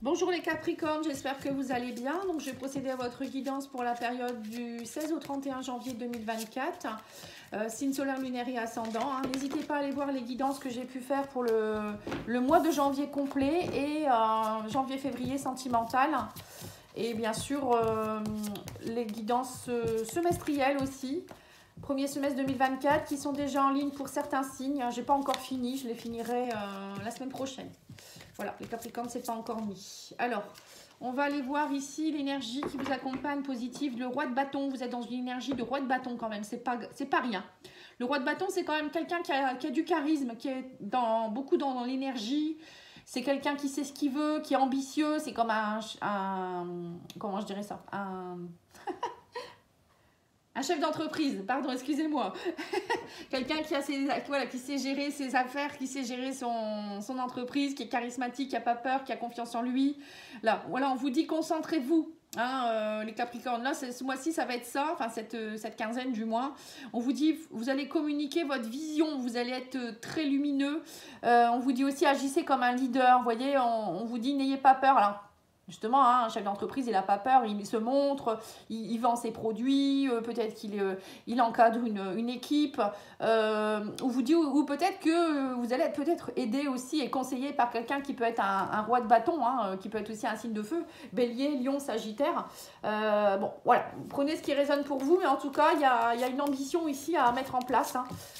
Bonjour les Capricornes, j'espère que vous allez bien. Donc, je vais procéder à votre guidance pour la période du 16 au 31 janvier 2024. Signe solaire, lunaire et ascendant. N'hésitez pas à aller voir les guidances que j'ai pu faire pour le mois de janvier complet et janvier-février sentimental. Et bien sûr, les guidances semestrielles aussi. Premier semestre 2024 qui sont déjà en ligne pour certains signes. Je n'ai pas encore fini, je les finirai la semaine prochaine. Voilà, les Capricornes, c'est pas encore mis. Alors, on va aller voir ici l'énergie qui vous accompagne positive. Le roi de bâton, vous êtes dans une énergie de roi de bâton quand même, c'est pas rien. Le roi de bâton, c'est quand même quelqu'un qui a du charisme, qui est beaucoup dans l'énergie. C'est quelqu'un qui sait ce qu'il veut, qui est ambitieux. C'est comme comment je dirais ça, un chef d'entreprise, pardon, excusez-moi. Quelqu'un qui sait gérer ses affaires, qui sait gérer son entreprise, qui est charismatique, qui n'a pas peur, qui a confiance en lui. Là, voilà, on vous dit concentrez-vous. Les Capricornes, là, ce mois-ci, ça va être ça, enfin cette quinzaine du mois. On vous dit, vous allez communiquer votre vision, vous allez être très lumineux. On vous dit aussi, agissez comme un leader. Vous voyez, on vous dit, n'ayez pas peur. Alors, justement, un chef d'entreprise, il n'a pas peur, il se montre, il vend ses produits, peut-être qu'il encadre une équipe, ou peut-être que vous allez être peut-être aidé aussi et conseillé par quelqu'un qui peut être un roi de bâton, qui peut être aussi un signe de feu, bélier, lion, sagittaire. Bon, voilà, prenez ce qui résonne pour vous, mais en tout cas, il y a une ambition ici à mettre en place.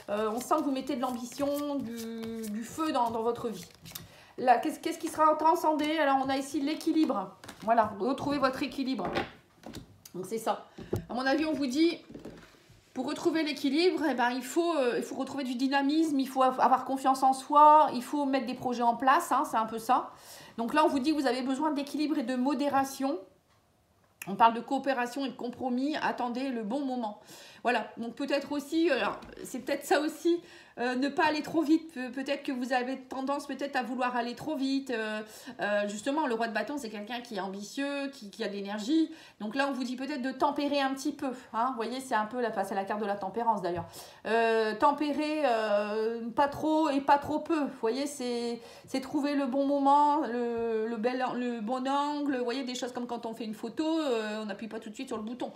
On sent que vous mettez de l'ambition, du feu dans votre vie. Là, qu'est-ce qui sera transcendé? Alors, on a ici l'équilibre. Voilà, retrouvez votre équilibre. Donc, c'est ça. À mon avis, on vous dit, pour retrouver l'équilibre, il faut retrouver du dynamisme, il faut avoir confiance en soi, il faut mettre des projets en place, c'est un peu ça. Donc là, on vous dit que vous avez besoin d'équilibre et de modération. On parle de coopération et de compromis. Attendez le bon moment. Voilà, donc peut-être aussi, c'est peut-être ça aussi, ne pas aller trop vite. Peut-être que vous avez tendance peut-être à vouloir aller trop vite. Justement, le roi de bâton, c'est quelqu'un qui est ambitieux, qui a de l'énergie. Donc là, on vous dit peut-être de tempérer un petit peu. Vous voyez, c'est un peu, c'est la carte de la tempérance d'ailleurs. Tempérer pas trop et pas trop peu. Vous voyez, c'est trouver le bon moment, le bon angle. Vous voyez, des choses comme quand on fait une photo, on n'appuie pas tout de suite sur le bouton.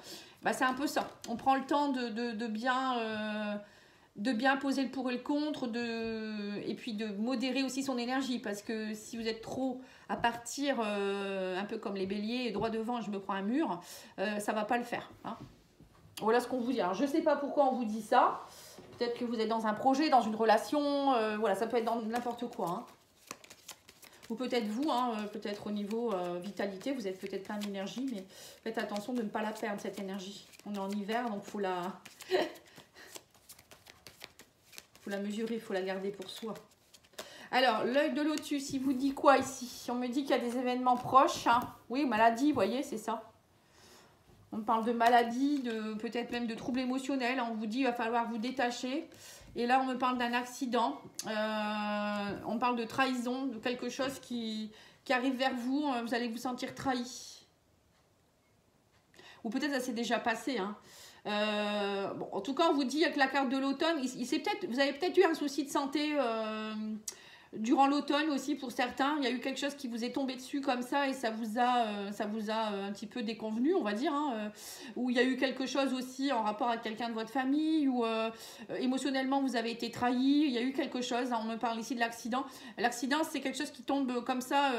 C'est un peu ça. On prend le temps de bien poser le pour et le contre, et puis de modérer aussi son énergie, parce que si vous êtes trop à partir, un peu comme les béliers, droit devant, je me prends un mur, ça va pas le faire. Voilà ce qu'on vous dit. Alors, je sais pas pourquoi on vous dit ça. Peut-être que vous êtes dans un projet, dans une relation, voilà, ça peut être dans n'importe quoi. Ou peut-être vous, peut-être au niveau vitalité, vous êtes peut-être plein d'énergie, mais faites attention de ne pas la perdre, cette énergie. On est en hiver, donc il faut la mesurer, il faut la garder pour soi. Alors, l'œil de lotus, il vous dit quoi ici? On me dit qu'il y a des événements proches. Oui, maladie, vous voyez, c'est ça. On parle de maladie, peut-être même de troubles émotionnels. On vous dit qu'il va falloir vous détacher. Et là, on me parle d'un accident. On parle de trahison, de quelque chose qui arrive vers vous. Vous allez vous sentir trahi. Ou peut-être ça s'est déjà passé. Bon, en tout cas, on vous dit avec la carte de l'automne, vous avez peut-être eu un souci de santé durant l'automne aussi pour certains. Il y a eu quelque chose qui vous est tombé dessus comme ça et ça vous a un petit peu déconvenu, on va dire. Ou il y a eu quelque chose aussi en rapport avec quelqu'un de votre famille, ou émotionnellement vous avez été trahi. Il y a eu quelque chose, on me parle ici de l'accident. L'accident, c'est quelque chose qui tombe comme ça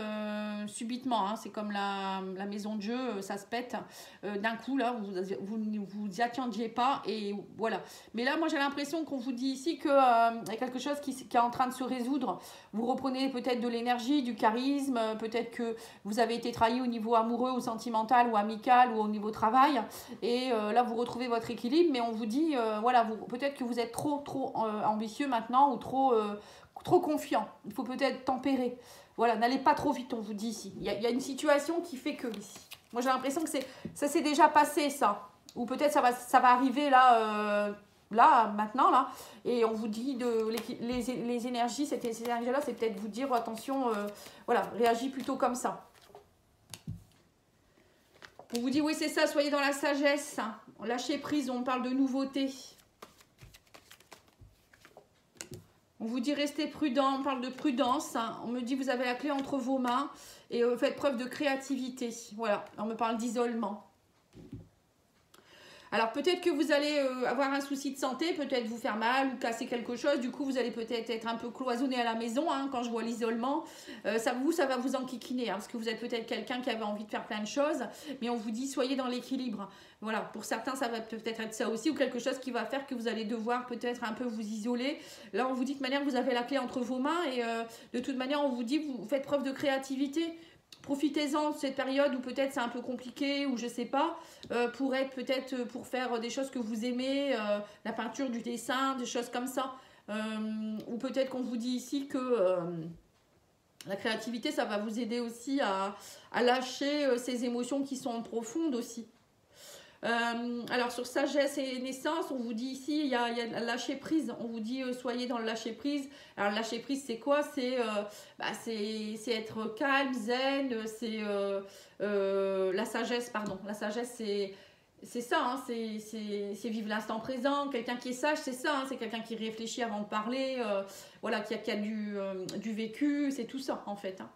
subitement. C'est comme la maison de jeu, ça se pète d'un coup, là, vous y attendiez pas, et voilà. Mais là, moi, j'ai l'impression qu'on vous dit ici qu'il y a quelque chose qui est en train de se résoudre. Vous reprenez peut-être de l'énergie, du charisme, peut-être que vous avez été trahi au niveau amoureux ou sentimental ou amical ou au niveau travail, et là vous retrouvez votre équilibre, mais on vous dit voilà, peut-être que vous êtes trop ambitieux maintenant, ou trop confiant. Il faut peut-être tempérer. Voilà, n'allez pas trop vite, on vous dit ici. Il y a une situation qui fait que ici. Moi j'ai l'impression que ça s'est déjà passé, ça. Ou peut-être ça va arriver là... maintenant, là, et on vous dit les énergies, ces énergies-là, c'est peut-être vous dire, attention, voilà, réagis plutôt comme ça. On vous dit, oui, c'est ça, soyez dans la sagesse, lâchez prise, on parle de nouveauté. On vous dit restez prudent, on parle de prudence. Hein. On me dit vous avez la clé entre vos mains et faites preuve de créativité. Voilà, on me parle d'isolement. Alors peut-être que vous allez avoir un souci de santé, peut-être vous faire mal ou casser quelque chose. Du coup, vous allez peut-être être un peu cloisonné à la maison hein, quand je vois l'isolement. Ça va vous enquiquiner hein, parce que vous êtes peut-être quelqu'un qui avait envie de faire plein de choses. Mais on vous dit soyez dans l'équilibre. Voilà, pour certains, ça va peut-être être ça aussi ou quelque chose qui va faire que vous allez devoir peut-être un peu vous isoler. Là, on vous dit de manière vous avez la clé entre vos mains et de toute manière, on vous dit vous faites preuve de créativité. Profitez-en de cette période où peut-être c'est un peu compliqué ou je sais pas, pour faire des choses que vous aimez, la peinture, du dessin, des choses comme ça. Ou peut-être qu'on vous dit ici que la créativité, ça va vous aider aussi à lâcher ces émotions qui sont profondes aussi. Alors sur sagesse et naissance, on vous dit ici, il y a lâcher prise. On vous dit soyez dans le lâcher prise. Alors le lâcher prise, c'est quoi? C'est être calme, zen. C'est la sagesse, pardon. La sagesse, c'est ça. Hein, c'est vivre l'instant présent. Quelqu'un qui est sage, c'est ça. Hein, c'est quelqu'un qui réfléchit avant de parler. Voilà, qui a du vécu. C'est tout ça en fait. Hein.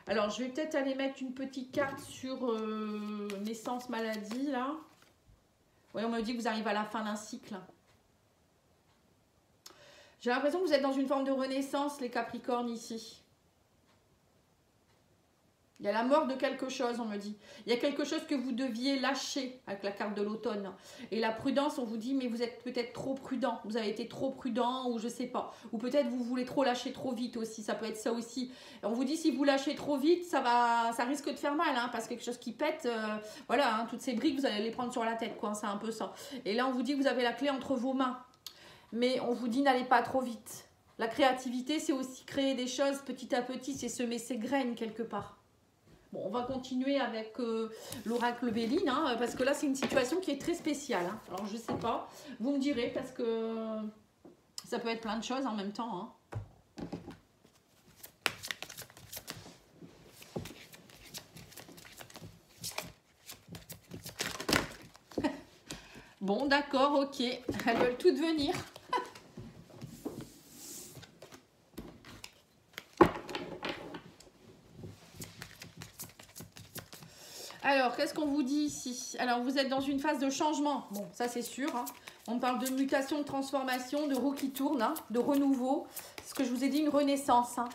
Alors, je vais peut-être aller mettre une petite carte sur naissance, maladie, là. Oui, on me dit que vous arrivez à la fin d'un cycle. J'ai l'impression que vous êtes dans une forme de renaissance, les Capricornes, ici. Il y a la mort de quelque chose, on me dit. Il y a quelque chose que vous deviez lâcher avec la carte de l'automne. Et la prudence, on vous dit, mais vous êtes peut-être trop prudent. Vous avez été trop prudent ou je sais pas. Ou peut-être vous voulez trop lâcher trop vite aussi. Ça peut être ça aussi. On vous dit, si vous lâchez trop vite, ça risque de faire mal. Hein, parce que quelque chose qui pète, voilà, hein, toutes ces briques, vous allez les prendre sur la tête. Quoi, c'est un peu ça. Et là, on vous dit que vous avez la clé entre vos mains. Mais on vous dit, n'allez pas trop vite. La créativité, c'est aussi créer des choses petit à petit. C'est semer ses graines quelque part. Bon, on va continuer avec l'oracle Béline, hein, parce que là, c'est une situation qui est très spéciale. Hein. Alors, je sais pas, vous me direz, parce que ça peut être plein de choses en même temps. Hein. Bon, d'accord, ok. Elles veulent toutes venir. Alors, qu'est-ce qu'on vous dit ici? Alors, vous êtes dans une phase de changement. Bon, ça, c'est sûr. Hein. On parle de mutation, de transformation, de roue qui tourne, hein, de renouveau. Ce que je vous ai dit, une renaissance. Hein.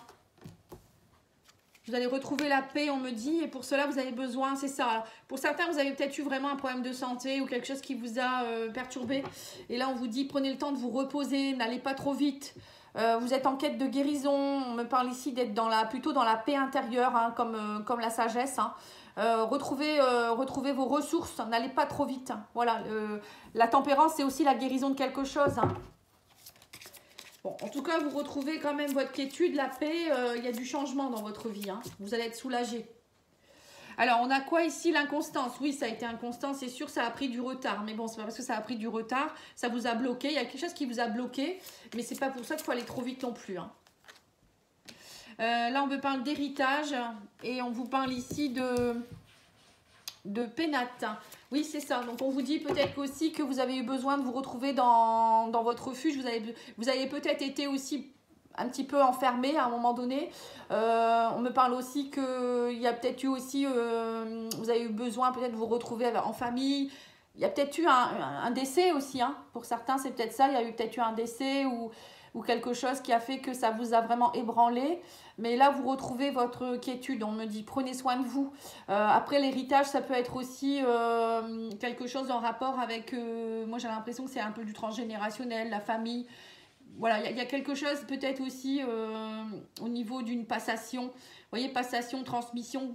Vous allez retrouver la paix, on me dit. Et pour cela, vous avez besoin, c'est ça. Alors, pour certains, vous avez peut-être eu vraiment un problème de santé ou quelque chose qui vous a perturbé. Et là, on vous dit, prenez le temps de vous reposer. N'allez pas trop vite. Vous êtes en quête de guérison. On me parle ici d'être plutôt dans la paix intérieure, hein, comme la sagesse. Hein. Retrouvez vos ressources, n'allez pas trop vite. Hein. Voilà, la tempérance, c'est aussi la guérison de quelque chose. Hein. Bon, en tout cas, vous retrouvez quand même votre quiétude, la paix. Il y a du changement dans votre vie. Hein. Vous allez être soulagé. Alors, on a quoi ici? L'inconstance. Oui, ça a été inconstant, c'est sûr, ça a pris du retard. Mais bon, c'est pas parce que ça a pris du retard, ça vous a bloqué. Il y a quelque chose qui vous a bloqué, mais c'est pas pour ça qu'il faut aller trop vite non plus. Hein. Là, on me parle d'héritage et on vous parle ici de pénate. Oui, c'est ça. Donc, on vous dit peut-être aussi que vous avez eu besoin de vous retrouver dans votre refuge. Vous avez peut-être été aussi un petit peu enfermé à un moment donné. On me parle aussi qu'il y a peut-être eu aussi, vous avez eu besoin peut-être de vous retrouver en famille. Il y a peut-être eu un décès aussi. Hein. Pour certains, c'est peut-être ça. Il y a eu peut-être eu un décès ou quelque chose qui a fait que ça vous a vraiment ébranlé. Mais là, vous retrouvez votre quiétude. On me dit, prenez soin de vous. Après, l'héritage, ça peut être aussi quelque chose en rapport avec... moi, j'ai l'impression que c'est un peu du transgénérationnel, la famille. Voilà, il y a quelque chose peut-être aussi au niveau d'une passation. Vous voyez, passation, transmission...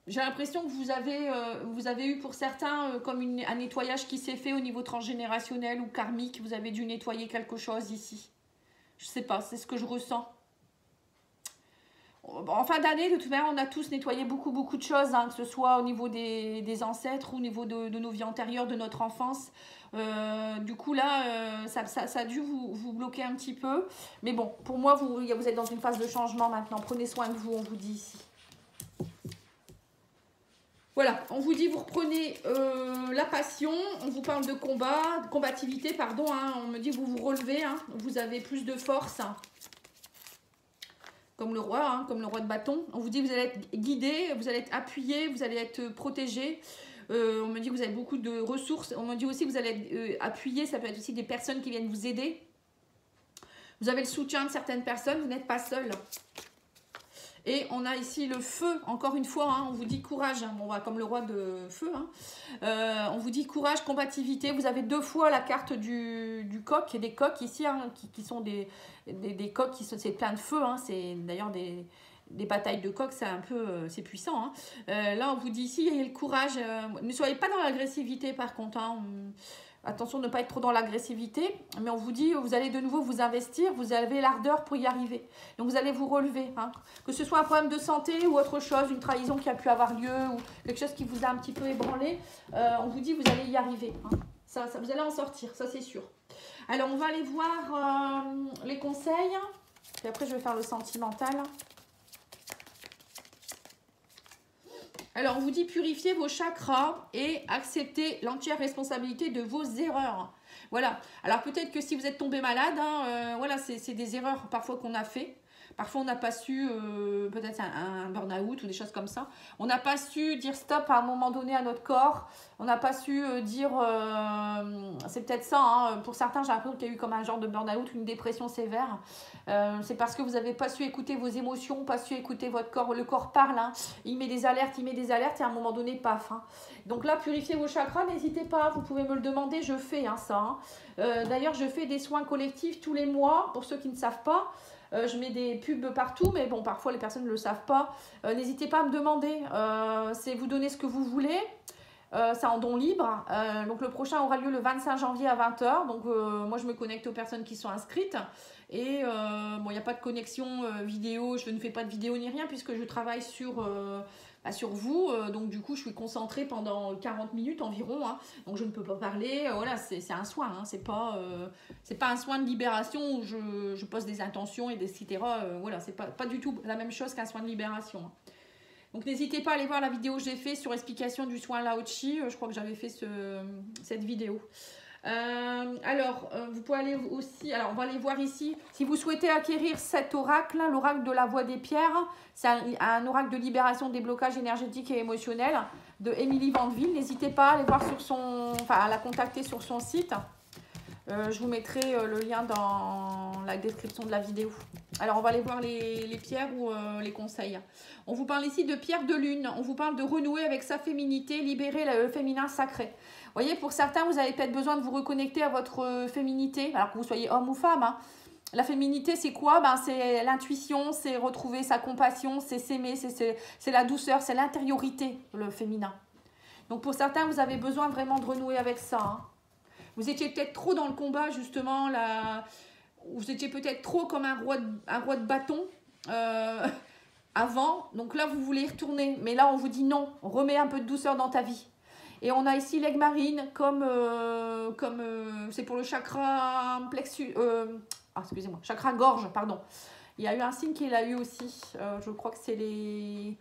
j'ai l'impression que vous avez eu pour certains comme un nettoyage qui s'est fait au niveau transgénérationnel ou karmique. Vous avez dû nettoyer quelque chose ici. Je sais pas, c'est ce que je ressens. En fin d'année, de toute manière, on a tous nettoyé beaucoup de choses, hein, que ce soit au niveau des ancêtres ou au niveau de nos vies antérieures, de notre enfance. Du coup, là, ça a dû vous bloquer un petit peu. Mais bon, pour moi, vous êtes dans une phase de changement maintenant. Prenez soin de vous, on vous dit ici. Voilà, on vous dit, vous reprenez la passion, on vous parle de combat, de combativité, pardon, hein, on me dit vous vous relevez, hein, vous avez plus de force, hein, comme le roi de bâton. On vous dit vous allez être guidé, vous allez être appuyé, vous allez être protégé. On me dit que vous avez beaucoup de ressources, on me dit aussi que vous allez être appuyé, ça peut être aussi des personnes qui viennent vous aider. Vous avez le soutien de certaines personnes, vous n'êtes pas seul. Et on a ici le feu, encore une fois, hein, on vous dit courage, hein, bon, voilà, comme le roi de feu, hein, on vous dit courage, combativité, vous avez 2 fois la carte du coq et des coqs ici, hein, qui sont des coqs, c'est plein de feu, hein, c'est d'ailleurs des batailles de coqs, c'est un peu, c'est puissant, hein. Là on vous dit ici, il y a le courage, ne soyez pas dans l'agressivité par contre, hein, attention de ne pas être trop dans l'agressivité, mais on vous dit, vous allez de nouveau vous investir, vous avez l'ardeur pour y arriver. Donc vous allez vous relever, hein. Que ce soit un problème de santé ou autre chose, une trahison qui a pu avoir lieu ou quelque chose qui vous a un petit peu ébranlé, on vous dit, vous allez y arriver, hein. Ça, vous allez en sortir, ça c'est sûr. Alors on va aller voir les conseils, et après je vais faire le sentimental. Alors, on vous dit purifier vos chakras et accepter l'entière responsabilité de vos erreurs. Voilà. Alors, peut-être que si vous êtes tombé malade, hein, voilà, c'est des erreurs parfois qu'on a fait. Parfois, on n'a pas su, peut-être un burn-out ou des choses comme ça. On n'a pas su dire stop à un moment donné à notre corps. On n'a pas su dire, c'est peut-être ça, hein, pour certains, j'ai l'impression qu'il y a eu comme un genre de burn-out, une dépression sévère. C'est parce que vous n'avez pas su écouter vos émotions, pas su écouter votre corps. Le corps parle, hein, il met des alertes, et à un moment donné, paf. Hein. Donc là, purifiez vos chakras, n'hésitez pas, vous pouvez me le demander, je fais hein, ça. Hein. D'ailleurs, je fais des soins collectifs tous les mois, pour ceux qui ne savent pas. Je mets des pubs partout, mais bon, parfois les personnes ne le savent pas. N'hésitez pas à me demander, c'est vous donner ce que vous voulez. C'est en don libre. Donc le prochain aura lieu le 25 janvier à 20 h. Donc moi je me connecte aux personnes qui sont inscrites. Et bon, il n'y a pas de connexion vidéo, je ne fais pas de vidéo ni rien puisque je travaille sur vous. Donc du coup je suis concentrée pendant 40 minutes environ. Hein. Donc je ne peux pas parler. Voilà, c'est un soin. Hein. C'est pas un soin de libération où je pose des intentions et etc. Voilà, c'est pas du tout la même chose qu'un soin de libération. Hein. Donc n'hésitez pas à aller voir la vidéo que j'ai fait sur explication du soin Lao Chi. Je crois que j'avais fait cette vidéo. Vous pouvez aller aussi, alors on va aller voir ici, si vous souhaitez acquérir cet oracle, l'oracle de la voix des pierres, c'est un oracle de libération des blocages énergétiques et émotionnels de Émilie Vandeville. N'hésitez pas à aller voir à la contacter sur son site. Je vous mettrai le lien dans la description de la vidéo. Alors, on va aller voir les pierres ou les conseils. On vous parle ici de pierre de lune. On vous parle de renouer avec sa féminité, libérer le féminin sacré. Vous voyez, pour certains, vous avez peut-être besoin de vous reconnecter à votre féminité, alors que vous soyez homme ou femme. Hein. La féminité, c'est quoi? C'est l'intuition, c'est retrouver sa compassion, c'est s'aimer, c'est la douceur, c'est l'intériorité, le féminin. Donc, pour certains, vous avez besoin vraiment de renouer avec ça. Hein. Vous étiez peut-être trop dans le combat, justement, là. Vous étiez peut-être trop comme un roi de bâton avant. Donc là, vous voulez y retourner. Mais là, on vous dit non. On remet un peu de douceur dans ta vie. Et on a ici l'aigle marine comme c'est pour le chakra plexus. Excusez-moi, chakra gorge, pardon. Il y a eu un signe qu'il a eu aussi. Je crois que c'est les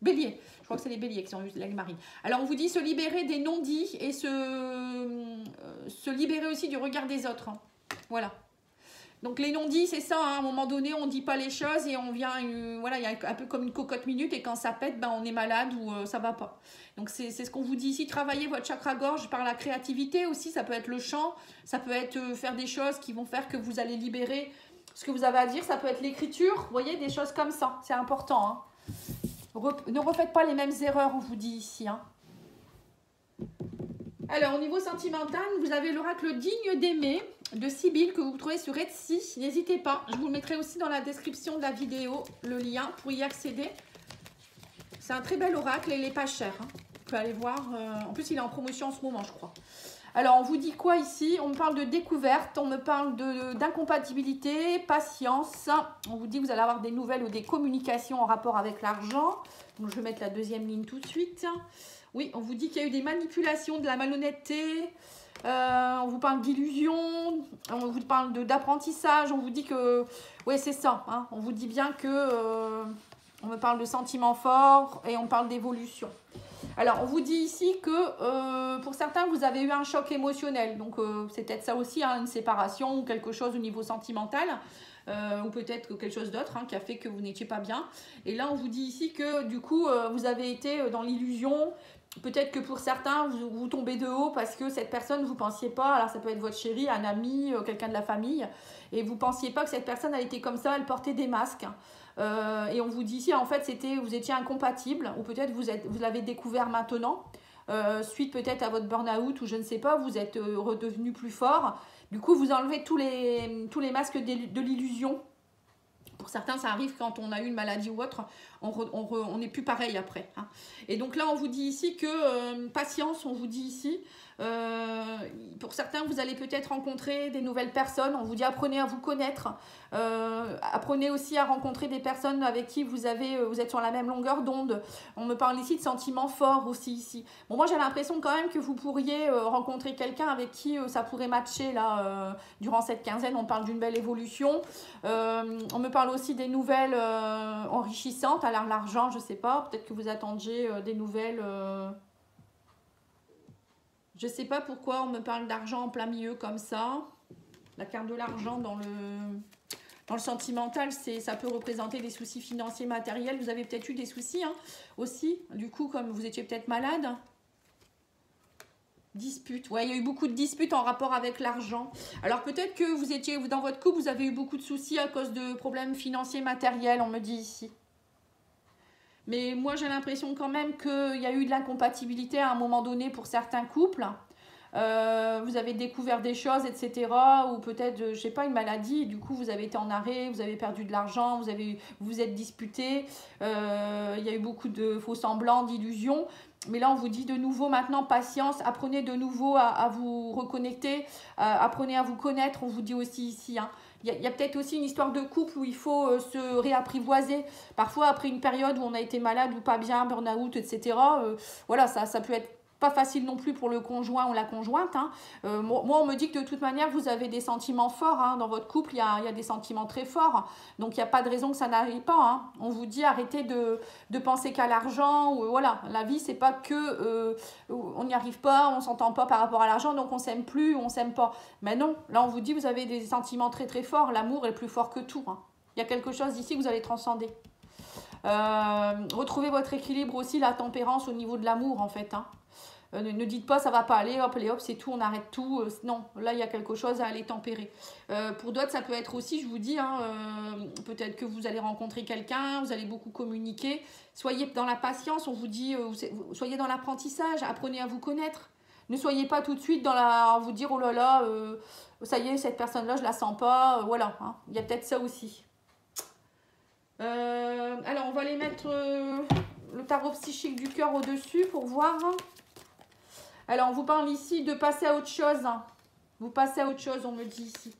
béliers. Je crois que c'est les béliers qui ont eu l'aigle marine. Alors, on vous dit se libérer des non-dits et se libérer aussi du regard des autres. Hein. Voilà. Donc, les non-dits, c'est ça. Hein. À un moment donné, on ne dit pas les choses et on vient... voilà, il y a un peu comme une cocotte minute et quand ça pète, on est malade ou ça ne va pas. Donc, c'est ce qu'on vous dit ici. Travailler votre chakra-gorge par la créativité aussi. Ça peut être le chant. Ça peut être faire des choses qui vont faire que vous allez libérer ce que vous avez à dire. Ça peut être l'écriture. Vous voyez, des choses comme ça. C'est important. Hein. Ne refaites pas les mêmes erreurs, on vous dit ici. Hein. Alors, au niveau sentimental, vous avez l'oracle digne d'aimer de Sibylle que vous trouvez sur Etsy. N'hésitez pas, je vous le mettrai aussi dans la description de la vidéo, le lien pour y accéder. C'est un très bel oracle et il n'est pas cher. Hein. Vous pouvez aller voir. En plus, il est en promotion en ce moment, je crois. Alors, on vous dit quoi ici? On me parle de découverte, on me parle d'incompatibilité, patience. On vous dit que vous allez avoir des nouvelles ou des communications en rapport avec l'argent. Donc, je vais mettre la deuxième ligne tout de suite. Oui, on vous dit qu'il y a eu des manipulations, de la malhonnêteté. On vous parle d'illusion. On vous parle d'apprentissage. On vous dit que... Oui, c'est ça. Hein, on vous dit bien que... On me parle de sentiments forts et on parle d'évolution. Alors, on vous dit ici que pour certains, vous avez eu un choc émotionnel. Donc, c'est peut-être ça aussi, hein, une séparation ou quelque chose au niveau sentimental. Ou peut-être quelque chose d'autre qui a fait que vous n'étiez pas bien. Et là, on vous dit ici que du coup, vous avez été dans l'illusion. Peut-être que pour certains, vous tombez de haut parce que cette personne, vous ne pensiez pas, alors ça peut être votre chéri, un ami, quelqu'un de la famille, et vous ne pensiez pas que cette personne, elle était comme ça, elle portait des masques. Et on vous dit ici, en fait, vous étiez incompatible, ou peut-être vous l'avez découvert maintenant, suite peut-être à votre burn-out, ou je ne sais pas, vous êtes redevenu plus fort. Du coup, vous enlevez tous les masques de l'illusion. Pour certains, ça arrive quand on a eu une maladie ou autre, on n'est plus pareil après. Et donc là, on vous dit ici que, patience, on vous dit ici, pour certains, vous allez peut-être rencontrer des nouvelles personnes. On vous dit apprenez à vous connaître. Apprenez aussi à rencontrer des personnes avec qui vous êtes sur la même longueur d'onde. On me parle ici de sentiments forts aussi ici. Bon, moi, j'ai l'impression quand même que vous pourriez rencontrer quelqu'un avec qui ça pourrait matcher là, durant cette quinzaine. On parle d'une belle évolution. On me parle aussi des nouvelles enrichissantes. Alors l'argent, je ne sais pas. Peut-être que vous attendiez des nouvelles... Je ne sais pas pourquoi on me parle d'argent en plein milieu comme ça. La carte de l'argent dans le sentimental, ça peut représenter des soucis financiers, matériels. Vous avez peut-être eu des soucis aussi. Du coup, comme vous étiez peut-être malade. Dispute. Ouais, il y a eu beaucoup de disputes en rapport avec l'argent. Alors peut-être que vous étiez dans votre couple, vous avez eu beaucoup de soucis à cause de problèmes financiers, matériels, on me dit ici. Mais moi, j'ai l'impression quand même qu'il y a eu de l'incompatibilité à un moment donné pour certains couples. Vous avez découvert des choses, etc. Ou peut-être, je ne sais pas, une maladie. Du coup, vous avez été en arrêt, vous avez perdu de l'argent, vous vous êtes disputés. Il y a eu beaucoup de faux semblants, d'illusions. Mais là, on vous dit de nouveau maintenant, patience. Apprenez de nouveau à vous reconnecter. Apprenez à vous connaître. On vous dit aussi ici, il y a peut-être aussi une histoire de couple où il faut se réapprivoiser. Parfois, après une période où on a été malade ou pas bien, burn-out, etc., voilà, ça peut être pas facile non plus pour le conjoint ou la conjointe. Moi, on me dit que de toute manière, vous avez des sentiments forts. Dans votre couple, il y a des sentiments très forts. Donc, il n'y a pas de raison que ça n'arrive pas. On vous dit arrêtez de penser qu'à l'argent. Voilà, la vie, c'est pas que on n'y arrive pas, on s'entend pas par rapport à l'argent, donc on s'aime plus, on s'aime pas. Mais non, là, on vous dit vous avez des sentiments très très forts. L'amour est plus fort que tout. Il y a quelque chose ici que vous allez transcender. Retrouvez votre équilibre aussi, la tempérance au niveau de l'amour, en fait. Ne dites pas ça va pas aller, hop, allez, hop, c'est tout, on arrête tout. Non, là, il y a quelque chose à aller tempérer. Pour d'autres, ça peut être aussi, je vous dis, peut-être que vous allez rencontrer quelqu'un, vous allez beaucoup communiquer. Soyez dans la patience, on vous dit, soyez dans l'apprentissage, apprenez à vous connaître. Ne soyez pas tout de suite à vous dire, oh là là, ça y est, cette personne-là, je la sens pas. Voilà, il y a peut-être ça aussi. Alors, on va aller mettre le tarot psychique du cœur au-dessus pour voir. Alors, on vous parle ici de passer à autre chose. Vous passez à autre chose, on me dit ici.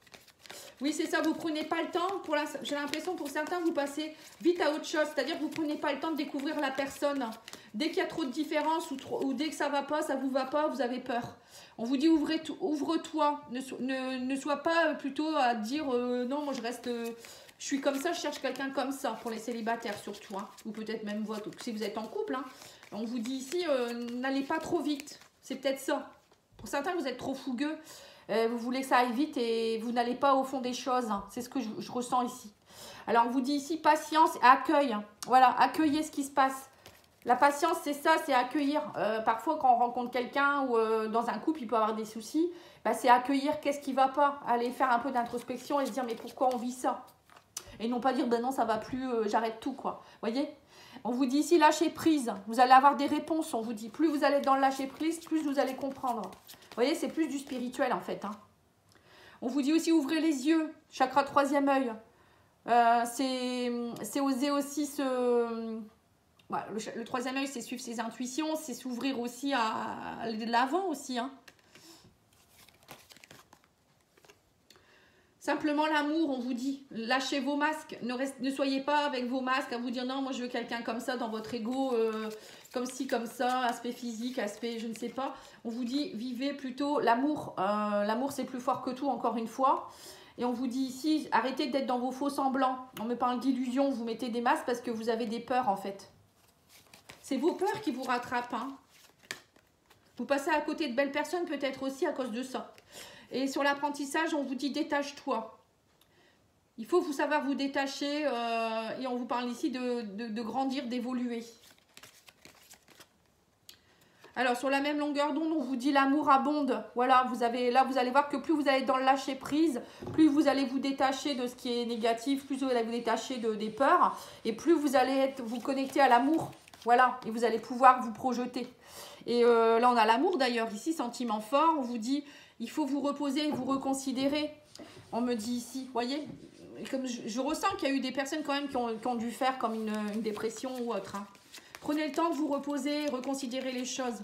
Oui, c'est ça, vous ne prenez pas le temps. J'ai l'impression pour certains, vous passez vite à autre chose. C'est-à-dire que vous ne prenez pas le temps de découvrir la personne. Dès qu'il y a trop de différence ou dès que ça ne va pas, ça ne vous va pas, vous avez peur. On vous dit ouvre-toi. Ne sois pas plutôt à dire non, moi je reste... je suis comme ça, je cherche quelqu'un comme ça, pour les célibataires surtout. Ou peut-être même si vous êtes en couple. On vous dit ici, n'allez pas trop vite. C'est peut-être ça. Pour certains, vous êtes trop fougueux. Vous voulez que ça aille vite et vous n'allez pas au fond des choses. C'est ce que je ressens ici. Alors, on vous dit ici patience et accueil. Voilà, accueillez ce qui se passe. La patience, c'est ça, c'est accueillir. Parfois, quand on rencontre quelqu'un ou dans un couple, il peut avoir des soucis. C'est accueillir qu'est-ce qui ne va pas. Aller faire un peu d'introspection et se dire, mais pourquoi on vit ça? Et non pas dire, ben non, ça ne va plus, j'arrête tout, quoi. Vous voyez? On vous dit ici, lâcher prise. Vous allez avoir des réponses, on vous dit. Plus vous allez dans le lâcher prise, plus vous allez comprendre. Vous voyez, c'est plus du spirituel, en fait. On vous dit aussi, ouvrez les yeux. Chakra troisième œil. C'est oser aussi se... Voilà, le troisième œil, c'est suivre ses intuitions. C'est s'ouvrir aussi à l'avant aussi, Simplement l'amour, on vous dit, lâchez vos masques, ne soyez pas avec vos masques à vous dire non, moi je veux quelqu'un comme ça dans votre ego, comme ci, comme ça, aspect physique, aspect je ne sais pas. On vous dit, vivez plutôt l'amour. L'amour c'est plus fort que tout, encore une fois. Et on vous dit ici, arrêtez d'être dans vos faux semblants. On me parle d'illusion, vous mettez des masques parce que vous avez des peurs en fait. C'est vos peurs qui vous rattrapent. Hein. Vous passez à côté de belles personnes peut-être aussi à cause de ça. Et sur l'apprentissage, on vous dit détache-toi. Il faut vous savoir vous détacher et on vous parle ici de grandir, d'évoluer. Alors, sur la même longueur d'onde, on vous dit l'amour abonde. Voilà, là, vous allez voir que plus vous allez dans le lâcher prise, plus vous allez vous détacher de ce qui est négatif, plus vous allez vous détacher des peurs, et plus vous allez vous connecter à l'amour. Voilà, et vous allez pouvoir vous projeter. Et là, on a l'amour d'ailleurs, ici, sentiment fort. On vous dit, il faut vous reposer, vous reconsidérer. On me dit ici, vous voyez, comme je ressens qu'il y a eu des personnes quand même qui ont dû faire comme une dépression ou autre. Hein. Prenez le temps de vous reposer, reconsidérer les choses.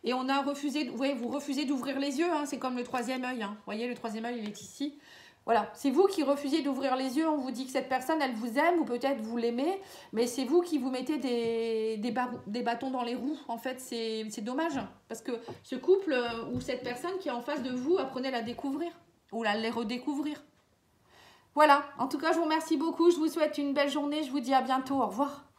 Et on a refusé, ouais, vous refusez d'ouvrir les yeux, hein, c'est comme le troisième œil. Hein. Vous voyez, le troisième œil, il est ici. Voilà, c'est vous qui refusez d'ouvrir les yeux. On vous dit que cette personne, elle vous aime ou peut-être vous l'aimez, mais c'est vous qui vous mettez des bâtons dans les roues. En fait, c'est dommage parce que ce couple ou cette personne qui est en face de vous, apprenez à la découvrir ou à les redécouvrir. Voilà, en tout cas, je vous remercie beaucoup. Je vous souhaite une belle journée. Je vous dis à bientôt. Au revoir.